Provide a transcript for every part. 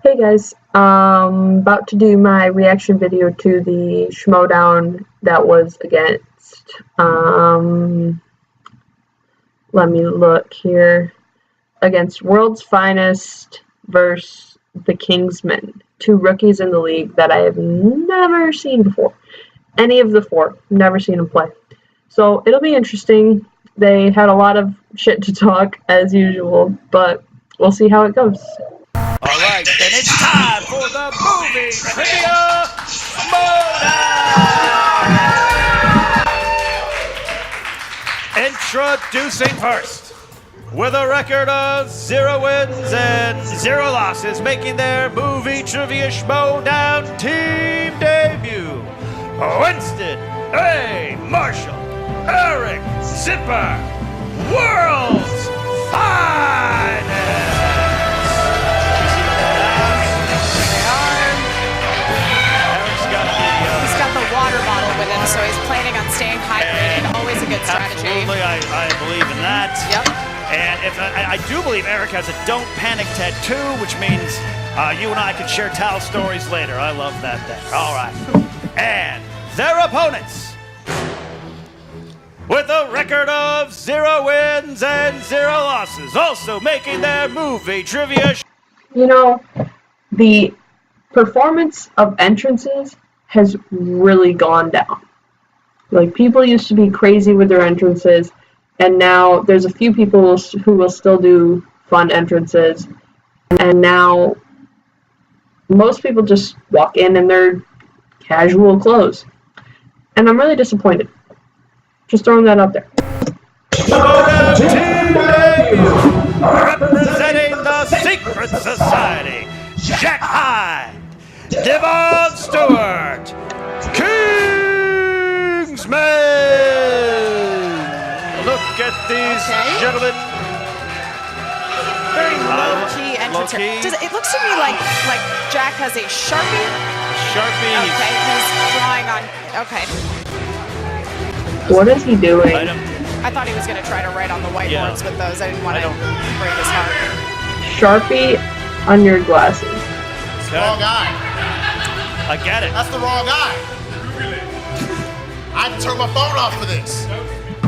Hey guys, about to do my reaction video to the Schmoedown that was against, let me look here, against World's Finest versus the Kingsmen, two rookies in the league that I have never seen before. Any of the four, never seen them play. So it'll be interesting. They had a lot of shit to talk as usual, but we'll see how it goes. Alright, then it's time for the movie trivia Schmoedown! Introducing first, with a record of 0 wins and 0 losses, making their movie trivia Schmoedown team debut, Winston A. Marshall, Eric Zipper, World's Finest! So he's planning on staying hydrated. Always a good strategy. Absolutely, I believe in that. Yep. And if I do believe Eric has a don't panic tattoo, which means you and I can share towel stories later. I love that thing. All right. And their opponents, with a record of 0 wins and 0 losses, also making their movie trivia. You know, the performance of entrances has really gone down. Like, people used to be crazy with their entrances, and now there's a few people who will still do fun entrances, and now most people just walk in their casual clothes. And I'm really disappointed. Just throwing that out there. Representing the Secret Society, Jack Hyde, Devon Stewart, Kingsmen! Look at these gentlemen. Very low-key entrance. It looks to me like Jack has a Sharpie. Sharpie. Okay, he's drawing on. Okay. What is he doing? I thought he was going to try to write on the whiteboards with those. I didn't want to break his heart. Sharpie on your glasses. It's the wrong guy. I get it. That's the wrong guy. I had to turn my phone off for this.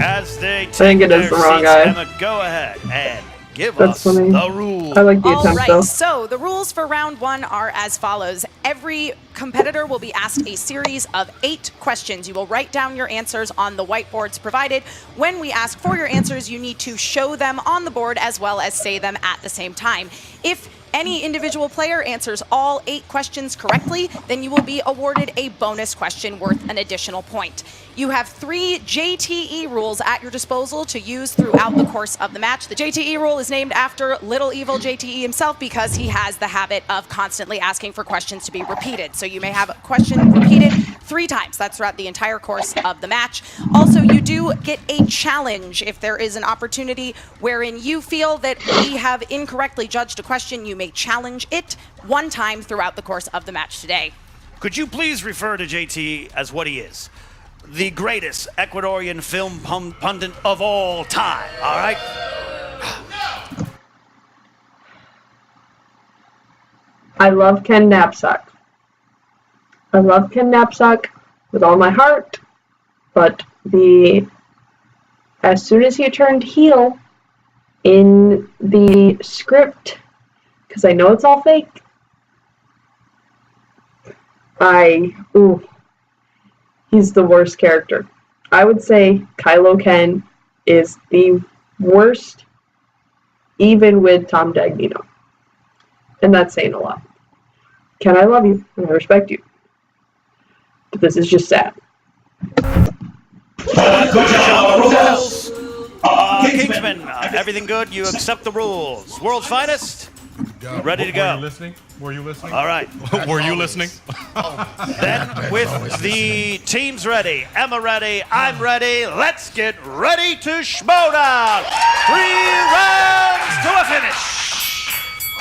As they think it is the wrong guy. Emma, go ahead and give That's us funny. the rules. I like the attempt, All though. right, so the rules for round 1 are as follows. Every competitor will be asked a series of 8 questions. You will write down your answers on the whiteboards provided. When we ask for your answers, you need to show them on the board as well as say them at the same time. If any individual player answers all 8 questions correctly, then you will be awarded a bonus question worth an additional point. You have 3 JTE rules at your disposal to use throughout the course of the match. The JTE rule is named after Little Evil JTE himself because he has the habit of constantly asking for questions to be repeated. So you may have a question repeated 3 times. That's throughout the entire course of the match. Also, you do get a challenge if there is an opportunity wherein you feel that we have incorrectly judged a question. You may challenge it 1 time throughout the course of the match today. Could you please refer to JT as what he is? The greatest Ecuadorian film pundit of all time, all right? I love Ken Knapsack. I love Ken Knapsack with all my heart, but as soon as he turned heel in the script, because I know it's all fake, he's the worst character. I would say Kylo Ken is the worst, even with Tom Dagnino. And that's saying a lot. Ken, I love you, and I respect you. But this is just sad. Kingsmen, everything good? You accept the rules. World's Finest? Ready to go. Were you listening? Were you listening? All right. Were you listening? Then with the teams ready, Emma ready, I'm ready, let's get ready to Schmoedown. 3 rounds to a finish.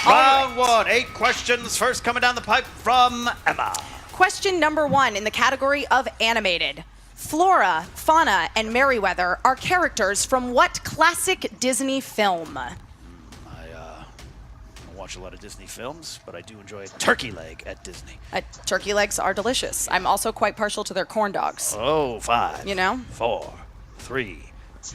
Round 1, 8 questions. First coming down the pipe from Emma. Question number 1 in the category of animated. Flora, Fauna, and Merryweather are characters from what classic Disney film? I watch a lot of Disney films, but I do enjoy a turkey leg at Disney. Turkey legs are delicious. I'm also quite partial to their corn dogs. Oh, 5. You know? 4, 3,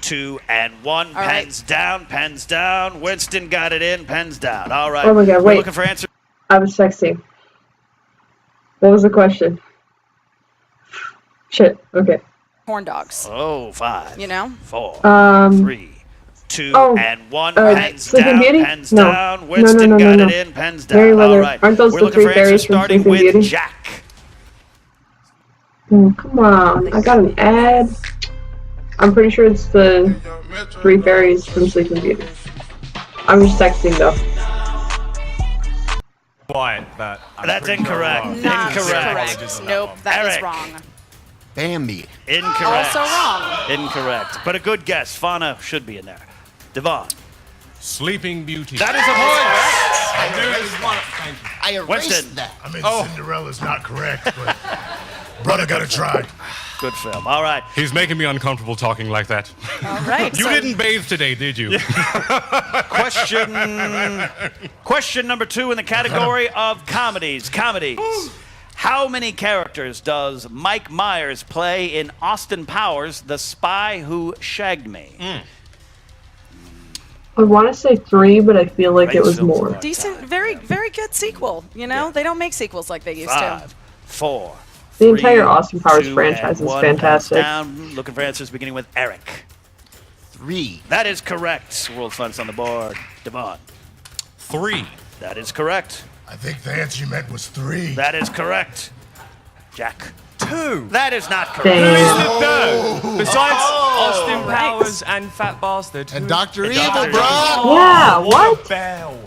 2, and 1. All Pens down, pens down. Winston got it in, pens down. All right. Oh my God, We're wait. looking for answers. I was texting. What was the question? Shit. Okay. Corn dogs. Oh, 5. You know? 4, Um. 3, 2, oh, and 1. Pens Sleeping down, Beauty? pens No. down. Winston No. got it in, pens down. Merryweather. All right. Aren't those We're the looking three for answers fairies from starting Sleeping with Beauty? Jack. Oh, come on. I got an ad. I'm pretty sure it's the three fairies from Sleeping Beauty. I'm just texting though. Quiet, but That's incorrect. Not Incorrect. correct. Nope, that is Eric. wrong. Bambi. Incorrect. Also wrong. Incorrect. But a good guess. Fauna should be in there. Devon. Sleeping Beauty. That is a I knew it was one. Thank you. I erased Winston. that. I mean, Cinderella's not correct, but brother gotta try. good film. All right. He's making me uncomfortable talking like that. All right. You so didn't bathe today, did you? Question number 2 in the category of comedies. How many characters does Mike Myers play in Austin Powers, The Spy Who Shagged Me? I want to say 3, but I feel like it was Films more. of our Decent, time. very good sequel. You know, Yeah. they don't make sequels like they used 5, 4, The 3, entire Austin Powers 2, franchise and is 1. fantastic. Down. Looking for answers beginning with Eric. 3. That is correct. World Fun's on the board. Devon. 3. That is correct. I think the answer you meant was 3. That is correct. Jack. 2. That is not correct. Damn. Besides Austin Powers and Fat Bastard. And Dr. And Evil, Dr. bro. Yeah, what? Bell.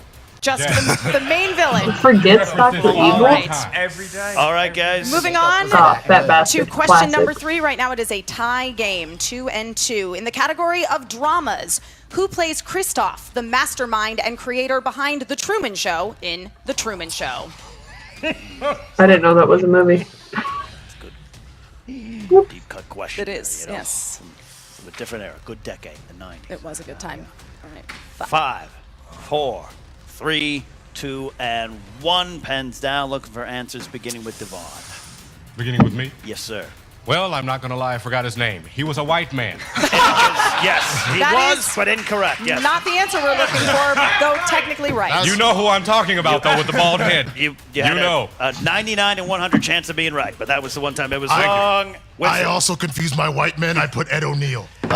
just the main villain. Forgets Dr. All Evil? right. Every day. All right, guys. Moving on Oh, that bastard. to question Classic. number 3. Right now it is a tie game, 2-2. In the category of dramas, who plays Kristoff, the mastermind and creator behind The Truman Show in The Truman Show? I didn't know that was a movie. Deep cut question. It is, you know, yes. From a different era. Good decade, the 90s. It was a good time. All right. 5, 4, 3, 2, and 1. Pens down. Looking for answers beginning with Devon. Beginning with me? Yes, sir. Well, I'm not going to lie, I forgot his name. He was a white man. Yes, he That was, is but incorrect. Yes. Not the answer we're looking for, though technically right. You know who I'm talking about, though, with the bald head. You had know. a 99 and 100 chance of being right, but that was the one time it was I- wrong. I also confused my white men. I put Ed O'Neill. So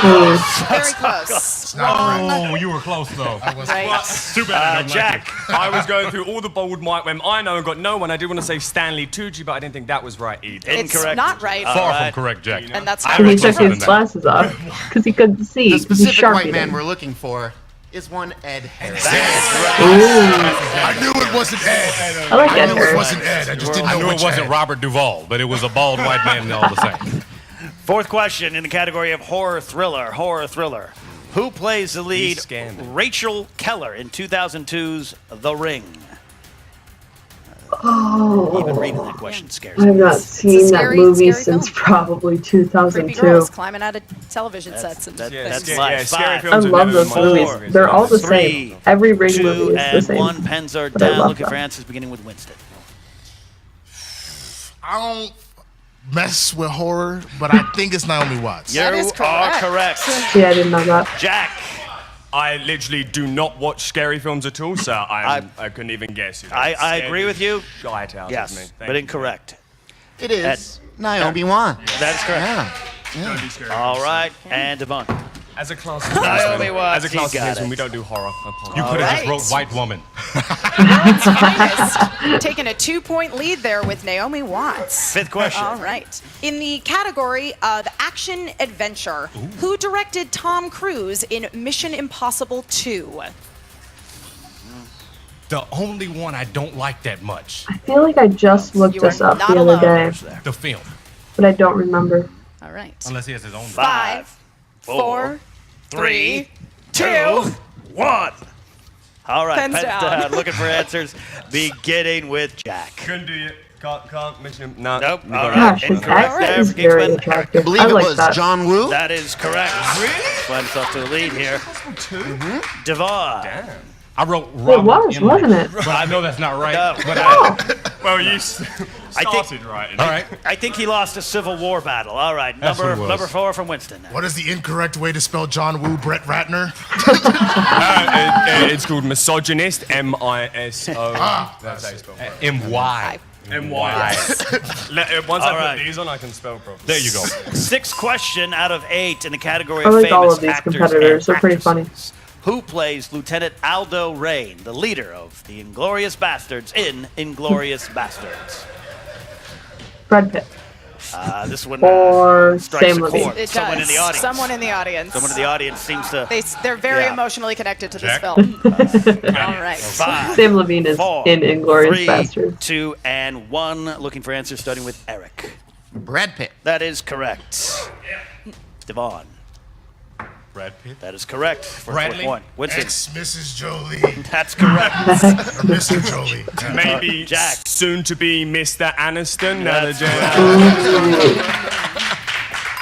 close. Very close. It's not correct. Oh, you were close, though. Right. Too bad I don't Jack. like I was going through all the bold white men I know and got no one. I did want to say Stanley Tucci, but I didn't think that was right either. It's Incorrect. not right. it. Far Alright. from correct, Jack. And that's I not Because he was took closer his than that. glasses off because he couldn't see. The 'cause he's specific white Sharpie man him. we're looking for is one Ed Harris. I knew it wasn't Ed. I like I Ed knew it Harris. wasn't Ed. I just didn't I know knew it which wasn't Ed. Robert Duvall, but it was a bald white man all the same. 4th question in the category of horror thriller. Who plays the lead He's scamming. Rachel Keller in 2002's The Ring? Oh, Even reading that question scares I have me. not seen that scary- movie scary since film. probably Creepy 2002. girls climbing out of television sets. And that- things. that's Yeah, live. scary 5, I films are love never those my movies. favorite. They're all the 3, same. Every Ring 2, movie is the and same. 1. Pens are But I down. love Looking for them. answers beginning with Winston. I don't mess with horror, but I think it's Naomi Watts. That You is are correct. correct. Yeah, I didn't know that. Jack. I literally do not watch scary films at all, so I couldn't even guess. You know, I it scared agree the with you. Shite out of me. Yes, Thank but you. incorrect. It is Naomi Watts. That is correct. Yeah. Don't do scary All films. right, and Devon. As a class Naomi Watts, as a he class got of it. we don't do horror. You could have Alright. just wrote white woman. Finest. Taking a 2-point lead there with Naomi Watts. 5th question. All right. In the category of action adventure, who directed Tom Cruise in Mission Impossible 2? The only one I don't like that much, I feel like I just looked You are this up not the other alone. day, the film. but I don't remember. All right. Unless he has his own. 5, 4, 3, 2. 1. All right, Pens pens down. down. Looking for answers beginning with Jack. Couldn't do it. Can't mention him. No. Nope. You All got right. Gosh, his Incorrect accent there is for very Kingsmen. attractive. I believe I it like was that. John Woo. That is correct. Really? Flens off to the lead here. Devon. Damn. I wrote It Robert was, Emmerich, wasn't it? But I know that's not right. No. But Well, you I think- started right. all right. I think he lost a Civil War battle. All right, That's what it was. number 4 from Winston. What is the incorrect way to spell John Woo Brett Ratner? It's called misogynist. M-I-S-O. That's how you spell it. M-Y. M-Y. Once All I right. put these on, I can spell properly. There you go. 6th question out of 8 in the category I of like famous all of these actors competitors. and They're pretty funny. actresses. Who plays Lieutenant Aldo Rain, the leader of the Inglourious Bastards in Inglourious Bastards? Brad Pitt. This one Or strikes Sam a Levine. chord. It Someone does. in the audience. Someone in the audience. Someone in the audience seems to. They're very Yeah. emotionally connected to this Jack? film. All right. 5, Sam Levine is 4, in Inglourious 3, Basterds. 2, and 1. Looking for answers starting with Eric. Brad Pitt. That is correct. Devon. Brad Pitt. That is correct. For Bradley? 4 point. Winston. Ex Mrs. Jolie. That's correct. Or Mr. Jolie. Maybe Jack. soon to be Mr. Aniston. Now That's that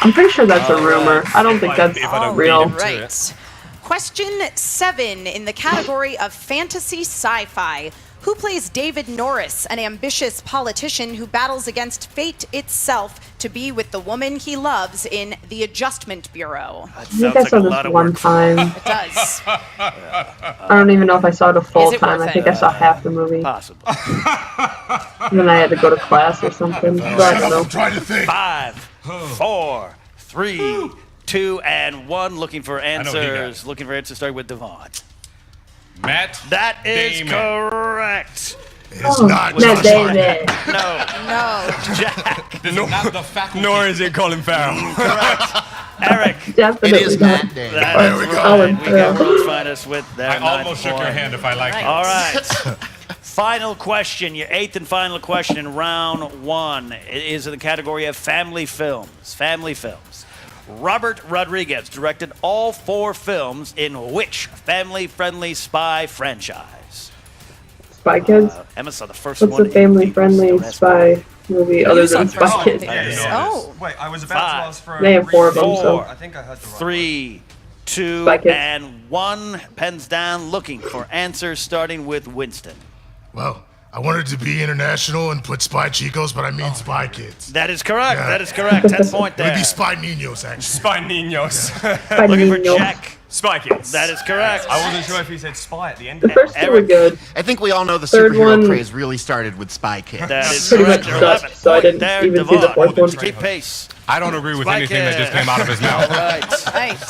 I'm pretty sure that's a rumor. I don't think that's if I don't real. beat him. Right. Question 7 in the category of fantasy sci-fi. Who plays David Norris, an ambitious politician who battles against fate itself to be with the woman he loves in the Adjustment Bureau? I think I saw this one time. It does. I don't even know if I saw it a full Is it time. worth I think it? I saw half the movie. Possible. And then I had to go to class or something. But I don't know. I'm trying to think. 5, 4, 3, 2, and 1. Looking for know he got answers. it. Looking for answers starting with Devon. Matt That is Damon. correct. It's not No, Josh Hartnett. David. No, No. Jack. This is not the faculty. Nor is it Colin Farrell. Eric. Definitely It is not. Matt Damon. That There is we go. right. Colin We got Farrell. World's Finest with their I 9th almost shook your point. hand if I liked it. All right. Final question, your 8th and final question in round 1. It is in the category of family films. Family films. Robert Rodriguez directed all 4 films in which family-friendly spy franchise? Spy Kids? Emma saw the first What's one. a in family-friendly theaters. Don't ask spy movie other than saw Spy Kids? I didn't know Oh. Wait, I was about to ask for They have 4 of them, Four. so. I think I heard the right 3, 2, Spy Kids. and 1. Pens down, looking for answers, starting with Winston. Well, I wanted to be international and put Spy Chicos, but I mean Spy Kids. That is correct. Yeah. That is correct. 10 point It would there. be Spy Ninos, actually. Spy Ninos. Spy Looking for Nino. Jack. Spy Kids. That is correct. I wasn't sure if he said spy at the end The of it. first 2 were good. I think we all know the Third superhero one- craze really started with Spy Kids. That is Pretty correct. much You're sucked, 11 so I point didn't there, even see the Devon. 4th one. Keep pace. I don't agree with Spike anything that just it. came out of his mouth. Right. Right.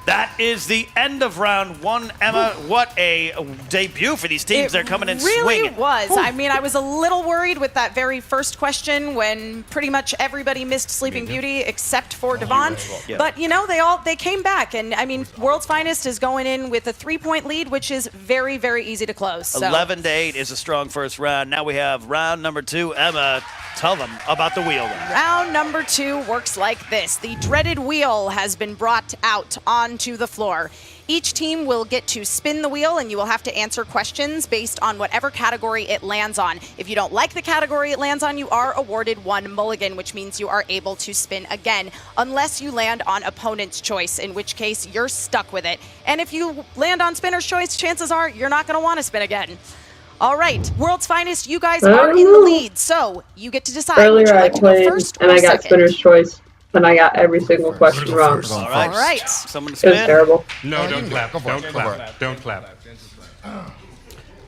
That is the end of round 1. Emma, what a debut for these teams. They're coming in really swinging. was. I mean, I was a little worried with that very first question when pretty much everybody missed Sleeping Beauty except for Devon. Yeah. But you know, they came back, and I mean, World's Finest is going in with a 3-point lead, which is very, very easy to close. So. 11-8 is a strong first round. Now we have round number 2. Emma, tell them about the wheel round. Round number 2 works like this. The dreaded wheel has been brought out onto the floor. Each team will get to spin the wheel, and you will have to answer questions based on whatever category it lands on. If you don't like the category it lands on, you are awarded 1 mulligan, which means you are able to spin again, unless you land on opponent's choice, in which case you're stuck with it. And if you land on spinner's choice, chances are you're not going to want to spin again. All right, World's Finest, you guys are in the lead, so you get to decide. Would Earlier you I like to played go first and or I got second? Spinner's Choice, and I got every single question wrong. All right. All right. Someone to It was spin. terrible. No, you don't can clap. go for it, Don't go for clap. Don't clap.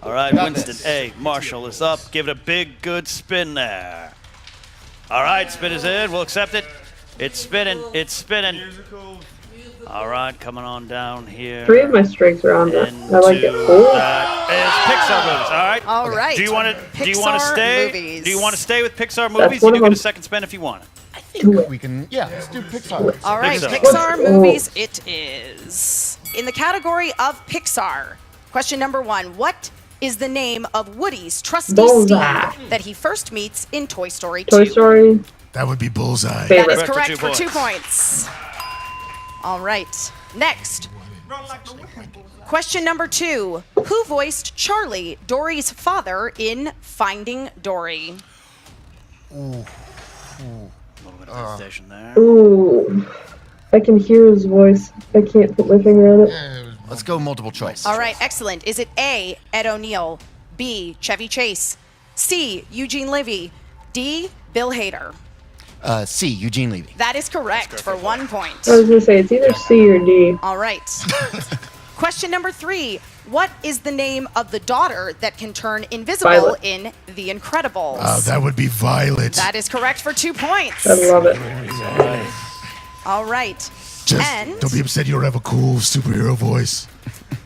All right, Winston. Hey, Marshall is up. Give it a big, good spin there. All right, spin is in. We'll accept it. It's spinning. It's spinning. All right, coming on down here. 3 of my strings are on there. I like it. Into Oh, that is Pixar movies. All right. All right. Do you want to? Do you want to Pixar stay? movies. Do you want to stay with Pixar movies? one You of do get a them. second spin if you want. We can, yeah, let's do Pixar. All right, Pixar. Pixar Oh. movies it is. In the category of Pixar, question number 1. What is the name of Woody's trusty Bullseye. steed that he first meets in Toy Story 2? Toy Story. That would be Bullseye. That is Favorite. correct For 2 for 2 points. All right. Next. Question number 2. Who voiced Charlie, Dory's father, in Finding Dory? A little bit of hesitation there. Ooh. I can hear his voice. I can't put my finger on it. Let's go multiple choice. All right, excellent. Is it A, Ed O'Neill, B, Chevy Chase, C, Eugene Levy, D, Bill Hader? C, Eugene Levy. That is correct for 1 point. I was gonna say it's either C or D. All right. Question number 3. What is the name of the daughter that can turn invisible Violet. in The Incredibles? That would be Violet. That is correct for 2 points. I love it. All right. Just And don't be upset you don't have a cool superhero voice.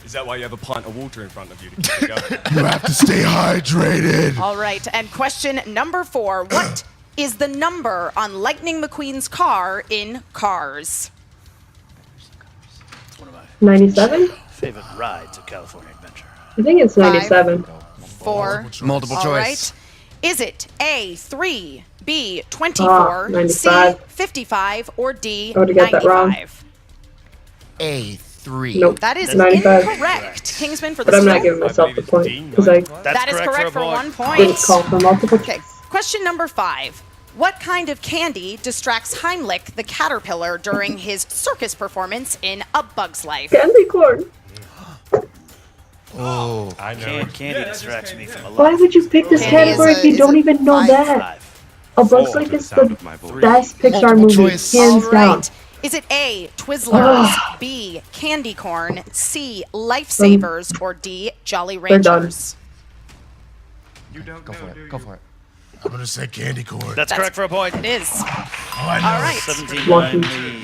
Is that why you have a pint of water in front of you to keep it going? You have to stay hydrated. all right. And question number 4. What is the number on Lightning McQueen's car in Cars? 97? Favorite rides of California Adventure. I think it's 97. 4. Multiple All choice. right. Is it A, 3, B, 24, C, 95. 55, or D, I would've got that wrong. 95? A3. Nope. That is 95. incorrect. Kingsman for the But I'm not steal. giving myself the believe it's point D, because I That's That is correct for a 1 point. didn't call for multiple Okay, choice. question number 5. What kind of candy distracts Heimlich the caterpillar during his circus performance in A Bug's Life? Candy corn. Oh. I know. Candy distracts me from a lot. Why would you pick this Candy category is if you is don't a even know 5. that? A Bug's Life is the best Pixar Multiple movie, choice. hands All down. right. Is it A, Twizzlers, B, candy corn, C, Lifesavers, or D, Jolly They're done. Rangers? You don't Go for it. Go for it. I'm gonna say candy corn. That's correct for a point. It is. Oh, I know. All right. 17 Lucky.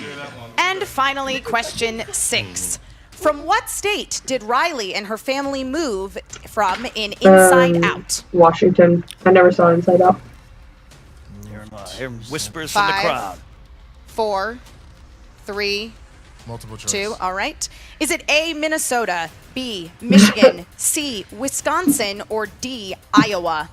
And finally, question 6. From what state did Riley and her family move from in Inside Out? Washington. I never saw Inside Out. Hearing whispers from the 5, crowd. 4, 3, Multiple choice. 2. All right. Is it A, Minnesota, B, Michigan, C, Wisconsin, or D, Iowa?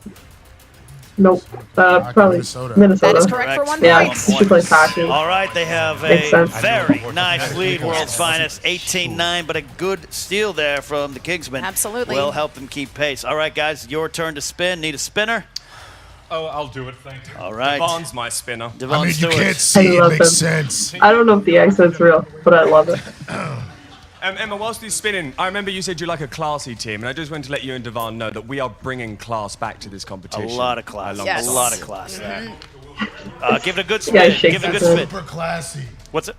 Nope. Probably Minnesota. Minnesota. That is correct for 1 Yeah, point. she plays hockey. All right, they have Makes a sense. very nice lead, world's finest, 18-9, but a good steal there from the Kingsmen. Absolutely. Will help them keep pace. All right, guys, your turn to spin. Need a spinner? Oh, I'll do it. Thank you. All right. Devon's my spinner. Devon I mean, you Stewart. can't see I it love makes him. sense. I don't know if the accent's real, but I love it. Emma, whilst he's spinning, I remember you said you like a classy team, and I just wanted to let you and Devon know that we are bringing class back to this A competition. lot of class. Yes. A lot of class there. Give it a good Yeah, spin. shake Give it a good that. spin. Super classy. What's it?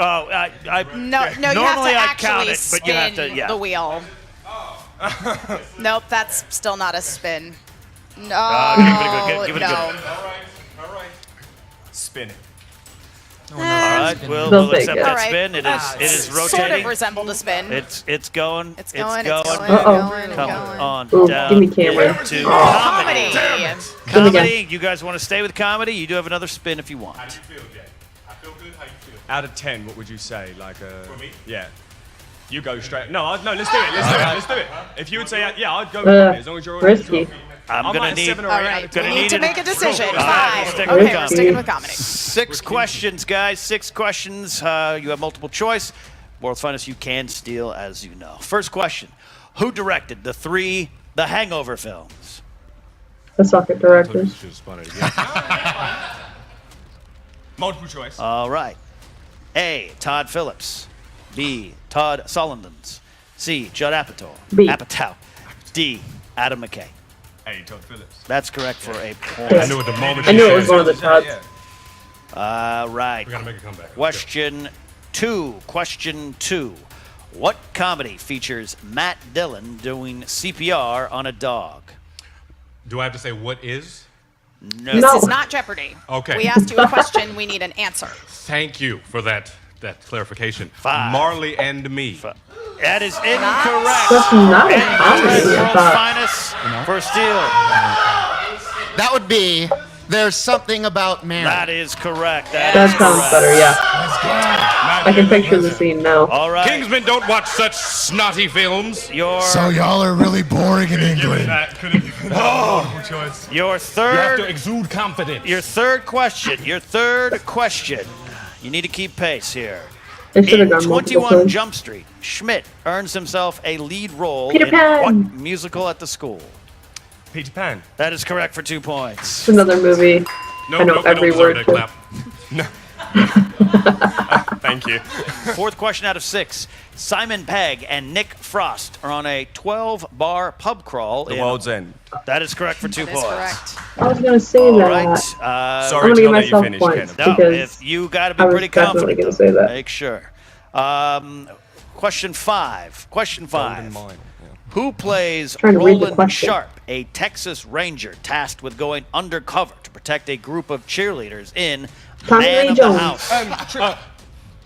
Oh, No, you have to normally I'd count actually it, but you have to, spin yeah. the wheel. Nope, that's still not a spin. No, give it a good- give it a no. good- All right. Spin it. All right, They'll we'll take accept it. that All right. spin. It is Sort of rotating. resembled a spin. It's going. It's going, It's it's going. going, Uh-oh. going, Come going. on Ooh, down. give me Cameron. To Comedy. comedy. Give it again. Comedy. You guys want to stay with comedy? You do have another spin if you want. How do you feel, Jay? I feel good. How you feel? Out of 10, what would you say? Like For me? Yeah. You go straight. No, let's do it. Let's do it. Let's do it. If you would say, yeah, I'd go with comedy, as long as you're all right as risky. well. I'm I'm gonna like need 7 or All 8 out right, of we 10. need to make a decision. All right, 5. we'll stick Okay, with we're comedy. sticking with comedy. 6 questions, guys. 6 questions. You have multiple choice. World's Finest, you can steal, as you know. First question: who directed the 3 The Hangover films? The sucker directors. Multiple choice. All right. A. Todd Phillips. B. Todd Solondons. C. Judd Apatow. B. Apatow. D. Adam McKay. Hey, Todd Phillips. That's correct for a point. I knew at the moment. I you knew it said was one of the Todds. All right. We gotta make a comeback. Question 2. Question 2. What comedy features Matt Dillon doing CPR on a dog? Do I have to say what is? No. No. This is not Jeopardy. Okay. We asked you a question. We need an answer. Thank you for that clarification. 5. Marley and me. That is incorrect. That's not a And comedy, I World's thought. Finest for steal. That would be There's Something About Mary. That is correct. That That is sounds correct. better, yeah. I can picture the scene now. All right. Kingsmen don't watch such snotty films. Your So y'all are really boring in England. your You have to third exude confidence. your third question. Your third question. You need to keep pace here. They should have In gone multiple 21 choice. Jump Street, Schmidt earns himself a lead role Peter in Pan. what musical at the school? Peter Pan. That is correct for 2 points. It's another movie. No, I know no, we every don't deserve word that to- clap. Thank you. Fourth question out of 6. Simon Pegg and Nick Frost are on a 12-bar pub crawl. The world's end. That is correct for 2 That is points. correct. I was gonna say All that. right. I'm Sorry gonna to give not let you myself finish, points Kenneth. No, because you got to be I was pretty definitely confident. gonna say that. Make sure. Question 5. Question 5. Golden mine. Yeah. Who plays Trying to read the Roland question. Sharp, a Texas Ranger tasked with going undercover to protect a group of cheerleaders in Tommy Man Lee of Jones. the House?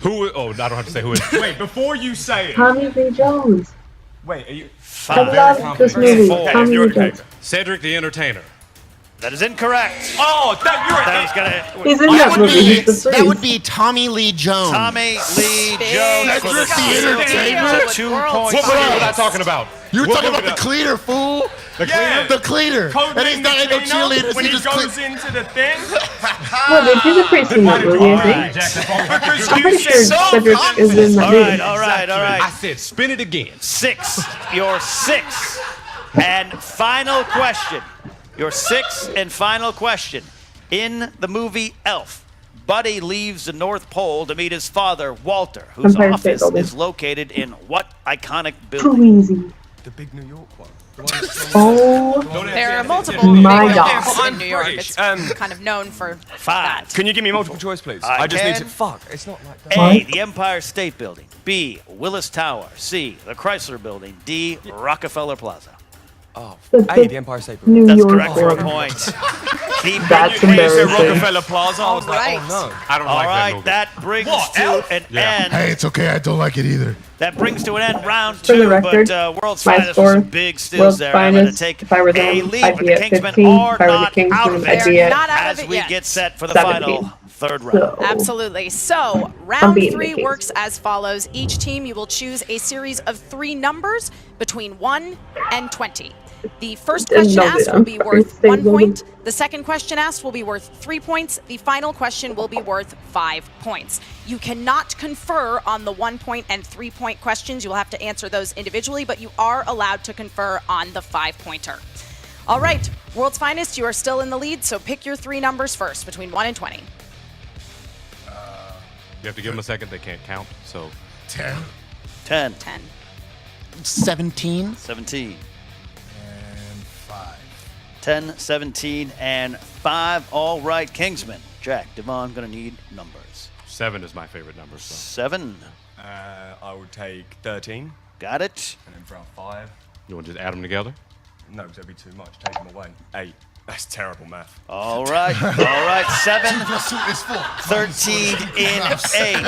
Who? Oh, I don't have to say who it is. Wait, before you say it. Tommy Lee Jones. Wait, are you? I 5. love this confident. movie. Four. Tommy You're Lee okay. Jones. Cedric the Entertainer. That is incorrect. Oh, That was gonna. He's in That that would movie. be He's the that would priest. be Tommy Lee Jones. Tommy Lee Big Jones for the Cedric the steal. Entertainer? To 2 World's points. What movie was I Finest. talking about? You were What talking movie about the did cleaner, fool. The cleaner? The cleaner. And he's not ain't no cheerleaders. When He he just goes cle- into the thing. Well, they do the priest in that movie, I think. Because I'm you pretty sure said Cedric is in the All movie. right, all right, all I right. said spin it again. 6. Your 6th and final question. Your 6th and final question. In the movie Elf, Buddy leaves the North Pole to meet his father, Walter, whose Empire State office Building. is located in what iconic Too building? easy. The big New York one. Oh, There are multiple My big God. buildings I'm in New York. British. It's kind of known for 5. that. Can you give me multiple choice, please? I just need can. to. Fuck, it's not like that. A, the Empire State Building. B, Willis Tower. C, the Chrysler Building. D, Rockefeller Plaza. The Empire State Building. New That's York correct for a one. point. Keep That's When you said embarrassing. Rockefeller Plaza, I was like, Alright. oh no. I don't All like that right, movie. that brings What, to Elf? an Yeah. end. Hey, it's okay. I don't like it either. That brings to an end round For the 2, record, but World's my Finest score, with some big steals World's there. I'm going to Finest, take if I were a them, lead, I'd but be the at Kingsmen 15. are If I were the not Kingsmen, out of I'd it be They're at not out as of it we yet. get set for the 17. final third round. So, Absolutely. So, round beating the 3 Kingsmen. works as follows. Each team, you will choose a series of 3 numbers between 1 and 20. The first Didn't question know that. asked will be I'm worth sorry. 1 point. The second question asked will be worth 3 points. The final question will be worth 5 points. You cannot confer on the 1 point and 3 point questions. You will have to answer those individually, but you are allowed to confer on the 5-pointer. All right, World's Finest, you are still in the lead, so pick your 3 numbers first between 1 and 20. You have to give them a second. They can't count. So 10 10, 10. 17. 17, and 5. 10, 17, and 5. All right, Kingsman. Jack, Devon, going to need numbers. 7 is my favorite number. So 7, I would take 13, got it. and then for 5. you want to just add them together? No, because that'd be too much. Take them away. 8. That's terrible math. All right, 7, 2 + 2 is 4. 13, and 8.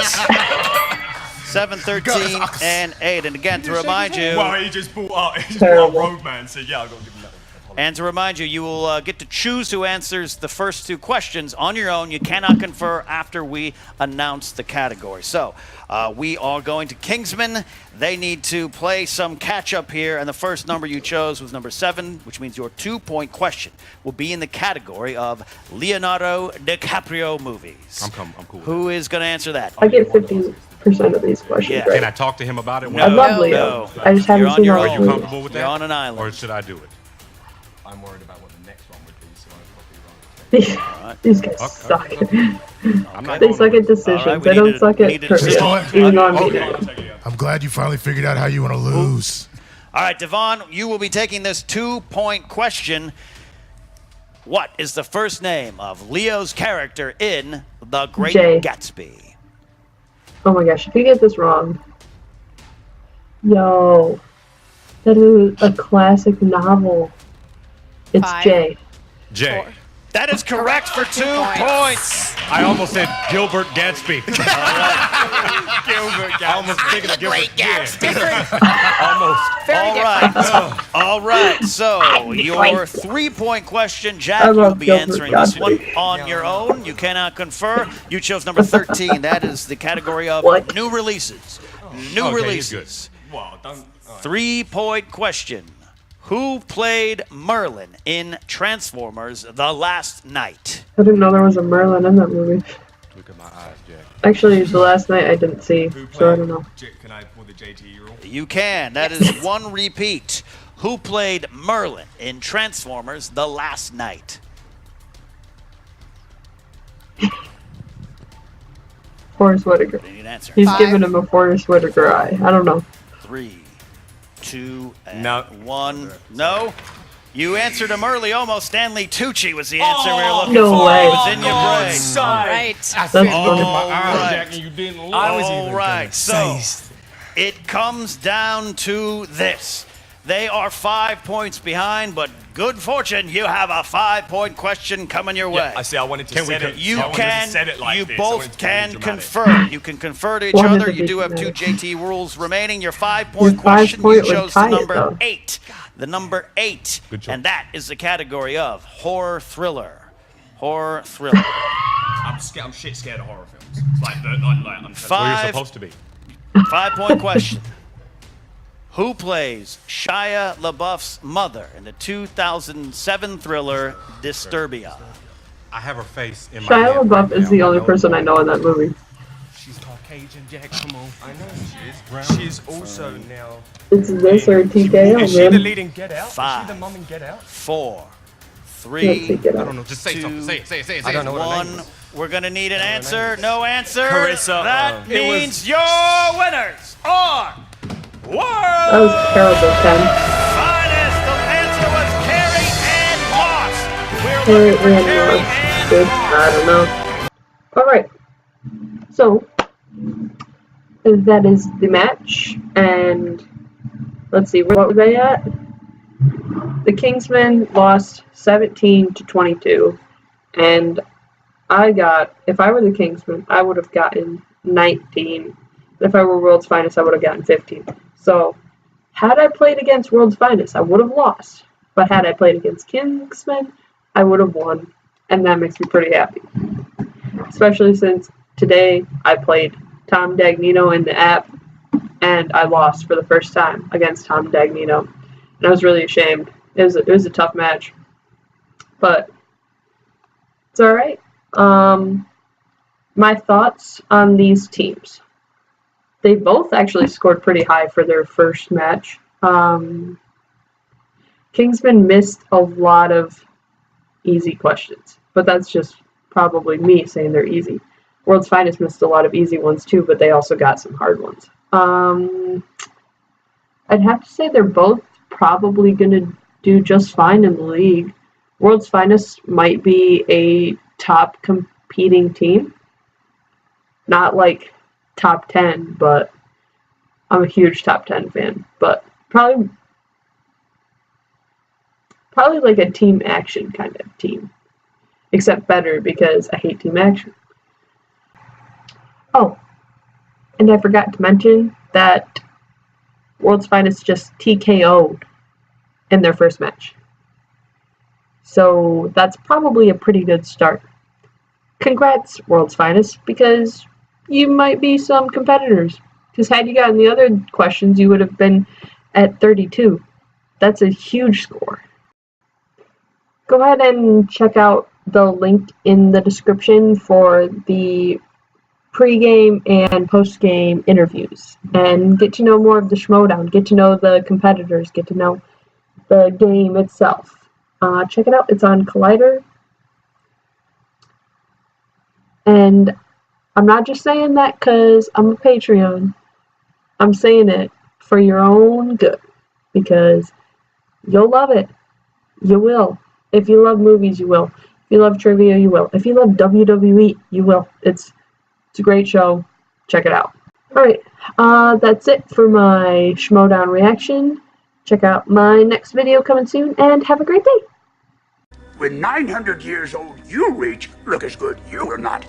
7, 13, and 8. And again, to remind you, Well, he just brought up Terrible. Roadman, so yeah, I've got to give him that one. and to remind you, you will get to choose who answers the first 2 questions on your own. You cannot confer after we announce the category. So we are going to Kingsman. They need to play some catch up here, and the first number you chose was number 7, which means your 2-point question will be in the category of Leonardo DiCaprio movies. I'm cool with Who is going to answer that? I get 50% of these questions Yeah. Can I right. talk to him about it? No, I love Leo. no. I just You're haven't on seen your all Are the you own. movies. comfortable with You're that? on an island. Or should I do it? I'm worried about what the next one would be, so I'm probably wrong. These guys suck. I'm not They going suck with at it. decisions. All right, we They need don't to- suck we at need to trivia, decide. even though I'm Okay. beating them. I'm glad you finally figured out how you want to lose. All right, Devon, you will be taking this 2-point question. What is the first name of Leo's character in The Great Jay. Gatsby? Oh my gosh, if you get this wrong. Yo. That is a classic novel. It's 5. Jay. Jay. That is correct for 2 points. I almost said Gilbert Gatsby. Gilbert I almost thinking of Gilbert Gatsby. Almost. Very All different. right. All right. So your 3-point question, Jack, I you'll love be Gilbert answering this one Gottfried. on your own. You cannot confer. You chose number 13. That is the category of What? new releases. New Okay, he's releases. Well, don't. 3-point question. Who played Merlin in Transformers: The Last Night? I didn't know there was a Merlin in that movie. Look at my eyes, Jack. Actually, the last night I didn't see, Who so I played? don't know. Can I pull the JT rule? You can. That is 1 repeat. Who played Merlin in Transformers: The Last Night? Forrest Whitaker. They need an answer. He's 5. giving him a Forrest Whitaker eye. I don't know. 3, 2, and No. 1. No. You answered him early. Almost Stanley Tucci was the answer we were looking No for. way. It was in your brain. All right. I said, look at my All eyes, right. Jack, and you didn't look. I was All even right, gonna so say- it comes down to this. They are 5 points behind, but good fortune, you have a 5-point question coming your way. Yeah, I see. I wanted to Can we set con- it. You I wanted can, to set it like you this. I wanted both to be can dramatic. confer. You can confer to each Wanted other. to You be do have 2 dramatic. JT rules remaining. Your 5-point Your question, 5-point you would chose tie the it, number though. 8. The number 8. Good job. And that is the category of horror thriller. Horror thriller. I'm shit scared of horror films. It's like I'm Well, you're 5 supposed to be. 5-point question. Who plays Shia LaBeouf's mother in the 2007 thriller Disturbia? I have her face in my Shia head LaBeouf right is now. the I only know person I it. know in that movie. She's Caucasian, Jack. Come on. I know she is. She's also now. It's this or TKO, Is she the man. lead in Get Out? Is 5. she the mum in Get Out? 4, Let's 3, take it I out. don't know. Just say 2, something. Say it. I don't know what her name 1. is. We're gonna need an answer. No answer. Carissa, That it was- means your winners are That World was terrible, Ken. Finest. The answer was Carrie and Moss. We're Carrie looking for and Carrie Moss. and Good. Moss. I don't know. Alright. So, that is the match. And let's see, what were they at? The Kingsmen lost 17-22. And I got, if I were the Kingsmen, I would have gotten 19. If I were World's Finest, I would have gotten 15. So, had I played against World's Finest, I would have lost. But had I played against Kingsmen, I would have won. And that makes me pretty happy. Especially since today I played Tom Dagnino in the app, and I lost for the first time against Tom Dagnino. And I was really ashamed. It was a tough match. But it's alright. My thoughts on these teams. They both actually scored pretty high for their first match. Kingsman missed a lot of easy questions, but that's just probably me saying they're easy. World's Finest missed a lot of easy ones too, but they also got some hard ones. I'd have to say they're both probably going to do just fine in the league. World's Finest might be a top competing team. Not like top 10, but I'm a huge top 10 fan. But probably like a team action kind of team. Except better because I hate team action. Oh, and I forgot to mention that World's Finest just TKO'd in their first match. So that's probably a pretty good start. Congrats, World's Finest, because you might be some competitors. Because had you gotten the other questions, you would have been at 32. That's a huge score. Go ahead and check out the link in the description for the pre-game and post-game interviews and get to know more of the Schmoedown, get to know the competitors, get to know the game itself. Check it out. It's on Collider. And I'm not just saying that because I'm a Patreon. I'm saying it for your own good because you'll love it. You will. If you love movies, you will. If you love trivia, you will. If you love WWE, you will. It's a great show. Check it out. Alright, that's it for my Schmoedown reaction. Check out my next video coming soon, and have a great day. When 900 years old you reach, look as good you will not.